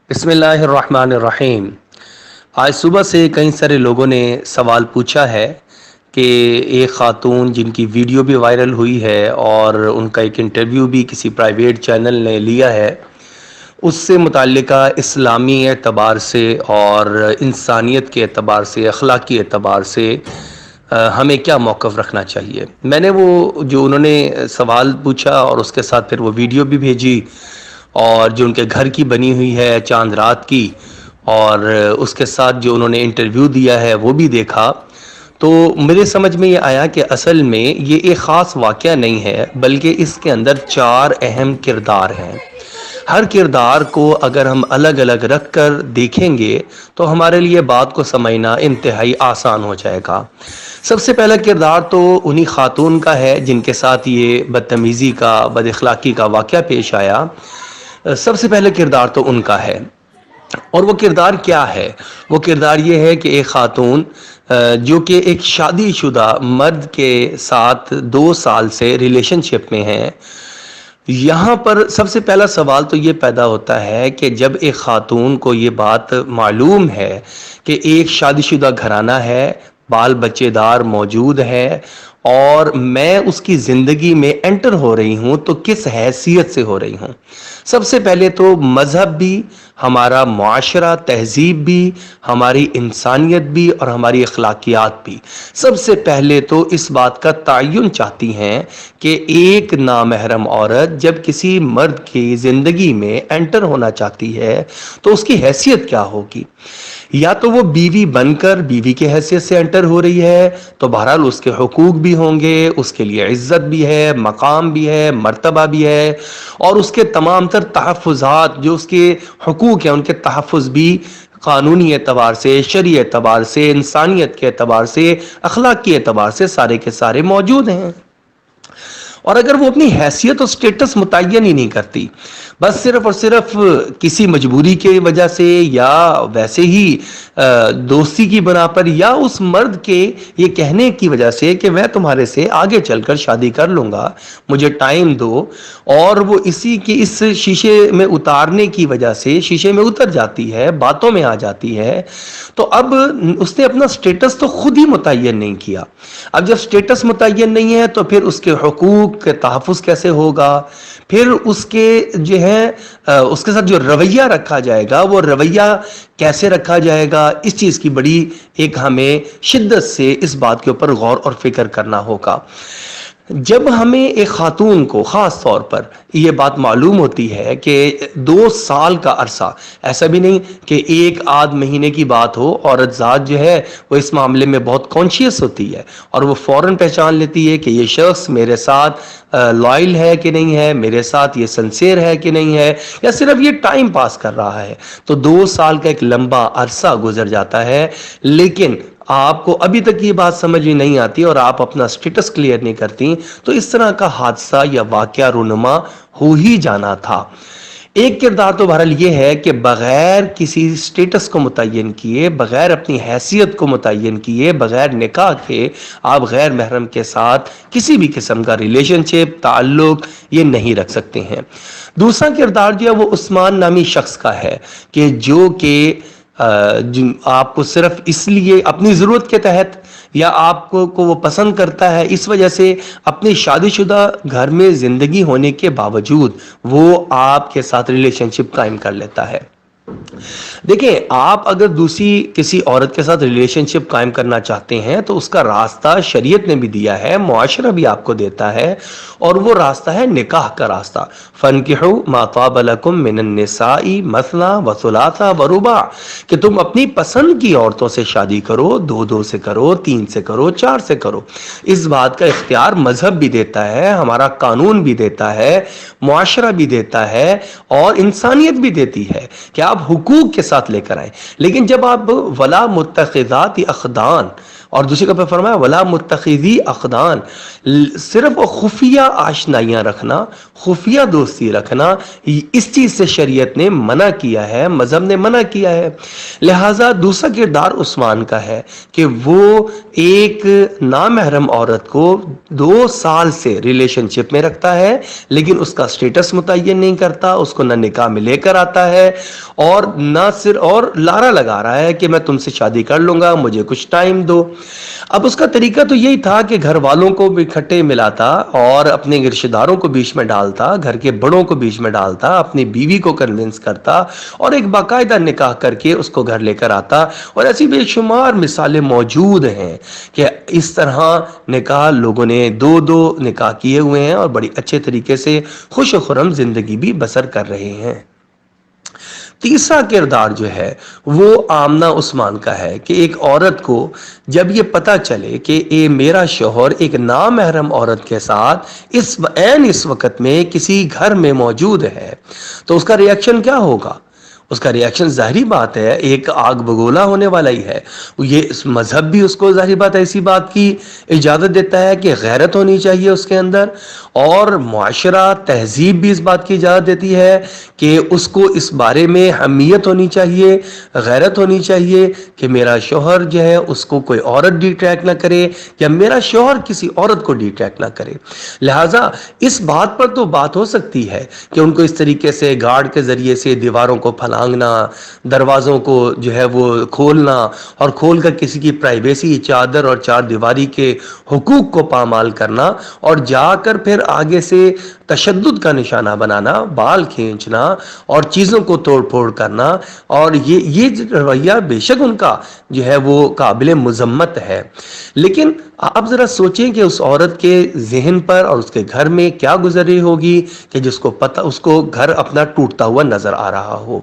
بسم اللہ الرحمن الرحیم۔ آج صبح سے کئی سارے لوگوں نے سوال پوچھا ہے کہ ایک خاتون جن کی ویڈیو بھی وائرل ہوئی ہے اور ان کا ایک انٹرویو بھی کسی پرائیویٹ چینل نے لیا ہے، اس سے متعلقہ اسلامی اعتبار سے اور انسانیت کے اعتبار سے، اخلاقی اعتبار سے ہمیں کیا موقف رکھنا چاہیے۔ میں نے وہ جو انہوں نے سوال پوچھا اور اس کے ساتھ پھر وہ ویڈیو بھی بھیجی، اور جو ان کے گھر کی بنی ہوئی ہے چاند رات کی، اور اس کے ساتھ جو انہوں نے انٹرویو دیا ہے وہ بھی دیکھا، تو میرے سمجھ میں یہ آیا کہ اصل میں یہ ایک خاص واقعہ نہیں ہے، بلکہ اس کے اندر 4 اہم کردار ہیں۔ ہر کردار کو اگر ہم الگ الگ رکھ کر دیکھیں گے تو ہمارے لیے بات کو سمجھنا انتہائی آسان ہو جائے گا۔ سب سے پہلا کردار تو انہی خاتون کا ہے جن کے ساتھ یہ بدتمیزی کا، بد اخلاقی کا واقعہ پیش آیا۔ سب سے پہلے کردار تو ان کا ہے، اور وہ کردار کیا ہے؟ وہ کردار یہ ہے کہ ایک خاتون جو کہ ایک شادی شدہ مرد کے ساتھ 2 سال سے ریلیشن شپ میں ہیں، یہاں پر سب سے پہلا سوال تو یہ پیدا ہوتا ہے کہ جب ایک خاتون کو یہ بات معلوم ہے کہ ایک شادی شدہ گھرانہ ہے، بال بچے دار موجود ہے، اور میں اس کی زندگی میں انٹر ہو رہی ہوں، تو کس حیثیت سے ہو رہی ہوں؟ سب سے پہلے تو مذہب بھی، ہمارا معاشرہ، تہذیب بھی، ہماری انسانیت بھی اور ہماری اخلاقیات بھی سب سے پہلے تو اس بات کا تعین چاہتی ہیں کہ ایک نامحرم عورت جب کسی مرد کی زندگی میں انٹر ہونا چاہتی ہے تو اس کی حیثیت کیا ہوگی؟ یا تو وہ بیوی بن کر بیوی کی حیثیت سے انٹر ہو رہی ہے تو بہرحال اس کے حقوق بھی ہوں گے، اس کے لیے عزت بھی ہے، مقام بھی ہے، مرتبہ بھی ہے، اور اس کے تمام تر تحفظات جو اس کے حقوق ہیں ان کے تحفظ بھی قانونی اعتبار سے، شرعی اعتبار سے، انسانیت کے اعتبار سے، اخلاق کے اعتبار سے سارے کے سارے موجود ہیں۔ اور اگر وہ اپنی حیثیت اور سٹیٹس متعین ہی نہیں کرتی، بس صرف اور صرف کسی مجبوری کی وجہ سے یا ویسے ہی دوستی کی بنا پر یا اس مرد کے یہ کہنے کی وجہ سے کہ میں تمہارے سے آگے چل کر شادی کر لوں گا، مجھے ٹائم دو، اور وہ اسی کی اس شیشے میں اتارنے کی وجہ سے شیشے میں اتر جاتی ہے، باتوں میں آ جاتی ہے، تو اب اس نے اپنا سٹیٹس تو خود ہی متعین نہیں کیا۔ اب جب سٹیٹس متعین نہیں ہے تو پھر اس کے حقوق کے تحفظ کیسے ہوگا؟ پھر اس کے جو ہے اس کے ساتھ جو رویہ رکھا جائے گا وہ رویہ کیسے رکھا جائے گا؟ اس چیز کی بڑی ایک ہمیں شدت سے اس بات کے اوپر غور اور فکر کرنا ہوگا۔ جب ہمیں ایک خاتون کو خاص طور پر یہ بات معلوم ہوتی ہے کہ 2 سال کا عرصہ، ایسا بھی نہیں کہ 1 آدھ مہینے کی بات ہو، عورت ذات جو ہے وہ اس معاملے میں بہت کانشیس ہوتی ہے اور وہ فوراً پہچان لیتی ہے کہ یہ شخص میرے ساتھ لائل ہے کہ نہیں ہے، میرے ساتھ یہ سنسیئر ہے کہ نہیں ہے، یا صرف یہ ٹائم پاس کر رہا ہے۔ تو 2 سال کا ایک لمبا عرصہ گزر جاتا ہے، لیکن آپ کو ابھی تک یہ بات سمجھ میں نہیں آتی اور آپ اپنا سٹیٹس کلیئر نہیں کرتی، تو اس طرح کا حادثہ یا واقعہ رونما ہو ہی جانا تھا۔ ایک کردار تو بہرحال یہ ہے کہ بغیر کسی سٹیٹس کو متعین کیے، بغیر اپنی حیثیت کو متعین کیے، بغیر نکاح کے آپ غیر محرم کے ساتھ کسی بھی قسم کا ریلیشن شپ، تعلق یہ نہیں رکھ سکتے ہیں۔ دوسرا کردار جو ہے وہ عثمان نامی شخص کا ہے کہ جو کہ آپ کو صرف اس لیے اپنی ضرورت کے تحت یا آپ کو وہ پسند کرتا ہے، اس وجہ سے اپنی شادی شدہ گھر میں زندگی ہونے کے باوجود وہ آپ کے ساتھ ریلیشن شپ قائم کر لیتا ہے۔ دیکھیں، آپ اگر دوسری کسی عورت کے ساتھ ریلیشن شپ قائم کرنا چاہتے ہیں تو اس کا راستہ شریعت نے بھی دیا ہے، معاشرہ بھی آپ کو دیتا ہے، اور وہ راستہ ہے نکاح کا راستہ۔ فَانْكِحُوا مَا طَابَ لَكُم مِّنَ النِّسَاءِ مَثْنَىٰ وَثُلَاثَ وَرُبَاعَ، کہ تم اپنی پسند کی عورتوں سے شادی کرو، 2 سے کرو، 3 سے کرو، 4 سے کرو۔ اس بات کا اختیار مذہب بھی دیتا ہے، ہمارا قانون بھی دیتا ہے، معاشرہ بھی دیتا ہے، اور انسانیت بھی دیتی ہے کہ آپ حقوق کے ساتھ لے کر آئیں۔ لیکن جب آپ ولا متخذات اخدان، اور دوسری جگہ پہ فرمایا ولا متخذی اخدان، صرف خفیہ آشنائیاں رکھنا، خفیہ دوستی رکھنا، اس چیز سے شریعت نے منع کیا ہے، مذہب نے منع کیا ہے۔ لہٰذا دوسرا کردار عثمان کا ہے کہ وہ ایک نامحرم عورت کو 2 سال سے ریلیشن شپ میں رکھتا ہے، لیکن اس کا سٹیٹس متعین نہیں کرتا، اس کو نہ نکاح میں لے کر آتا ہے، اور نہ صرف اور لارا لگا رہا ہے کہ میں تم سے شادی کر لوں گا، مجھے کچھ ٹائم دو۔ اب اس کا طریقہ تو یہی تھا کہ گھر والوں کو بھی اکٹھے ملاتا اور اپنے رشتہ داروں کو بیچ میں ڈالتا، گھر کے بڑوں کو بیچ میں ڈالتا، اپنی بیوی کو کنونس کرتا اور ایک باقاعدہ نکاح کر کے اس کو گھر لے کر آتا۔ اور ایسی بے شمار مثالیں موجود ہیں کہ اس طرح نکاح لوگوں نے 2 نکاح کیے ہوئے ہیں اور بڑی اچھے طریقے سے خوش و خرم زندگی بھی بسر کر رہے ہیں۔ تیسرا کردار جو ہے وہ آمنہ عثمان کا ہے کہ ایک عورت کو جب یہ پتہ چلے کہ میرا شوہر ایک نامحرم عورت کے ساتھ اس وقت میں کسی گھر میں موجود ہے تو اس کا ریاکشن کیا ہوگا؟ اس کا ریاکشن ظاہری بات ہے ایک آگ بگولا ہونے والا ہی ہے۔ یہ مذہب بھی اس کو ظاہری بات ایسی بات کی اجازت دیتا ہے کہ غیرت ہونی چاہیے اس کے اندر، اور معاشرہ تہذیب بھی اس بات کی اجازت دیتی ہے کہ اس کو اس بارے میں حمیت ہونی چاہیے، غیرت ہونی چاہیے کہ میرا شوہر جو ہے اس کو کوئی عورت ڈیٹریکٹ نہ کرے یا میرا شوہر کسی عورت کو ڈیٹریکٹ نہ کرے۔ لہٰذا اس بات پر تو بات ہو سکتی ہے کہ ان کو اس طریقے سے گارڈ کے ذریعے سے دیواروں کو پھلانگنا، دروازوں کو جو ہے وہ کھولنا اور کھول کر کسی کی پرائیویسی، چادر اور چار دیواری کے حقوق کو پامال کرنا اور جا کر پھر آگے سے تشدد کا نشانہ بنانا، بال کھینچنا اور چیزوں کو توڑ پھوڑ کرنا، اور یہ رویہ بے شک ان کا جو ہے وہ قابل مذمت ہے۔ لیکن آپ ذرا سوچیں کہ اس عورت کے ذہن پر اور اس کے گھر میں کیا گزر رہی ہوگی کہ جس کو پتہ اس کو گھر اپنا ٹوٹتا ہوا نظر آ رہا ہو۔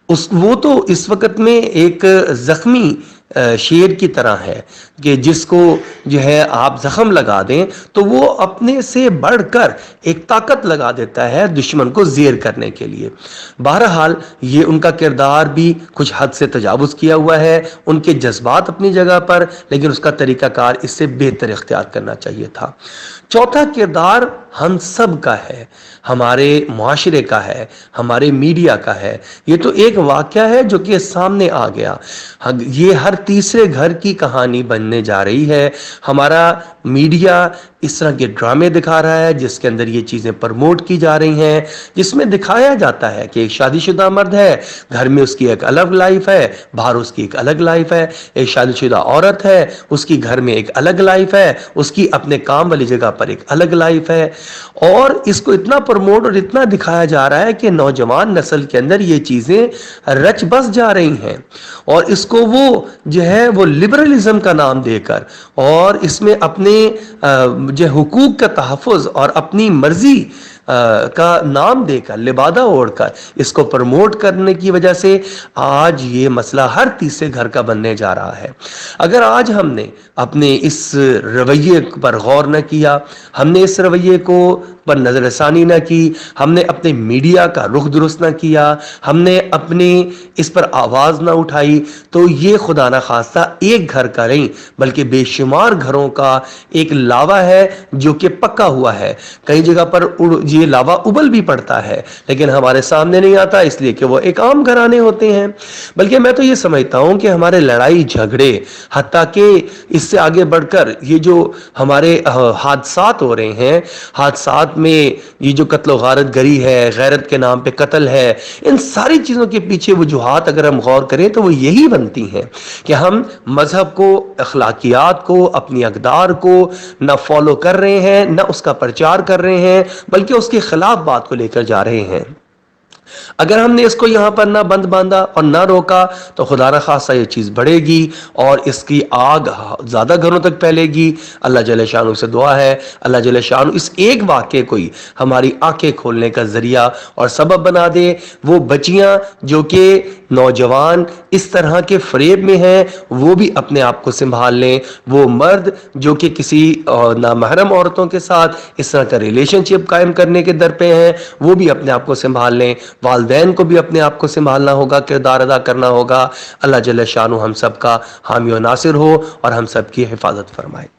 وہ تو اس وقت میں ایک زخمی شیر کی طرح ہے کہ جس کو جو ہے آپ زخم لگا دیں تو وہ اپنے سے بڑھ کر ایک طاقت لگا دیتا ہے دشمن کو زیر کرنے کے لیے۔ بہرحال یہ ان کا کردار بھی کچھ حد سے تجاوز کیا ہوا ہے، ان کے جذبات اپنی جگہ پر، لیکن اس کا طریقہ کار اس سے بہتر اختیار کرنا چاہیے تھا۔ چوتھا کردار ہم سب کا ہے، ہمارے معاشرے کا ہے، ہمارے میڈیا کا ہے۔ یہ تو ایک واقعہ ہے جو کہ سامنے آ گیا، یہ ہر تیسرے گھر کی کہانی بننے جا رہی ہے۔ ہمارا میڈیا اس طرح کے ڈرامے دکھا رہا ہے جس کے اندر یہ چیزیں پروموٹ کی جا رہی ہیں، جس میں دکھایا جاتا ہے کہ ایک شادی شدہ مرد ہے، گھر میں اس کی ایک الگ لائف ہے، باہر اس کی ایک الگ لائف ہے۔ ایک شادی شدہ عورت ہے، اس کی گھر میں ایک الگ لائف ہے، اس کی اپنے کام والی جگہ پر ایک الگ لائف ہے، اور اس کو اتنا پروموٹ اور اتنا دکھایا جا رہا ہے کہ نوجوان نسل کے اندر یہ چیزیں رچ بس جا رہی ہیں، اور اس کو وہ جو ہے وہ لبرلزم کا نام دے کر اور اس میں اپنے جو حقوق کا تحفظ اور اپنی مرضی کا نام دے کر، لبادہ اوڑھ کر اس کو پروموٹ کرنے کی وجہ سے آج یہ مسئلہ ہر تیسرے گھر کا بننے جا رہا ہے۔ اگر آج ہم نے اپنے اس رویے پر غور نہ کیا، ہم نے اس رویے کو پر نظر ثانی نہ کی، ہم نے اپنے میڈیا کا رخ درست نہ کیا، ہم نے اپنے اس پر آواز نہ اٹھائی، تو یہ خدا نہ خواستہ ایک گھر کا نہیں بلکہ بے شمار گھروں کا ایک لاوا ہے جو کہ پکا ہوا ہے۔ کئی جگہ پر یہ لاوا ابل بھی پڑتا ہے لیکن ہمارے سامنے نہیں آتا، اس لیے کہ وہ ایک عام گھرانے ہوتے ہیں۔ بلکہ میں تو یہ سمجھتا ہوں کہ ہمارے لڑائی جھگڑے، حتیٰ کہ اس سے آگے بڑھ کر یہ جو ہمارے حادثات ہو رہے ہیں، حادثات میں یہ جو قتل و غارت گری ہے، غیرت کے نام پہ قتل ہے، ان ساری چیزوں کے پیچھے وجوہات اگر ہم غور کریں تو وہ یہی بنتی ہیں کہ ہم مذہب کو، اخلاقیات کو، اپنی اقدار کو نہ فالو کر رہے ہیں، نہ اس کا پرچار کر رہے ہیں، بلکہ اس کے خلاف بات کو لے کر جا رہے ہیں۔ اگر ہم نے اس کو یہاں پر نہ بند باندھا اور نہ روکا تو خدا نہ خواستہ یہ چیز بڑھے گی اور اس کی آگ زیادہ گھروں تک پھیلے گی۔ اللہ جل شانہ سے دعا ہے اللہ جل شانہ اس ایک واقعے کو ہی ہماری آنکھیں کھولنے کا ذریعہ اور سبب بنا دے۔ وہ بچیاں جو کہ نوجوان اس طرح کے فریب میں ہیں وہ بھی اپنے آپ کو سنبھال لیں، وہ مرد جو کہ کسی نامحرم عورتوں کے ساتھ اس طرح کا ریلیشن شپ قائم کرنے کے در پہ ہیں وہ بھی اپنے آپ کو سنبھال لیں۔ والدین کو بھی اپنے آپ کو سنبھالنا ہوگا، کردار ادا کرنا ہوگا۔ اللہ جل شانہ ہم سب کا حامی و ناصر ہو اور ہم سب کی حفاظت فرمائے۔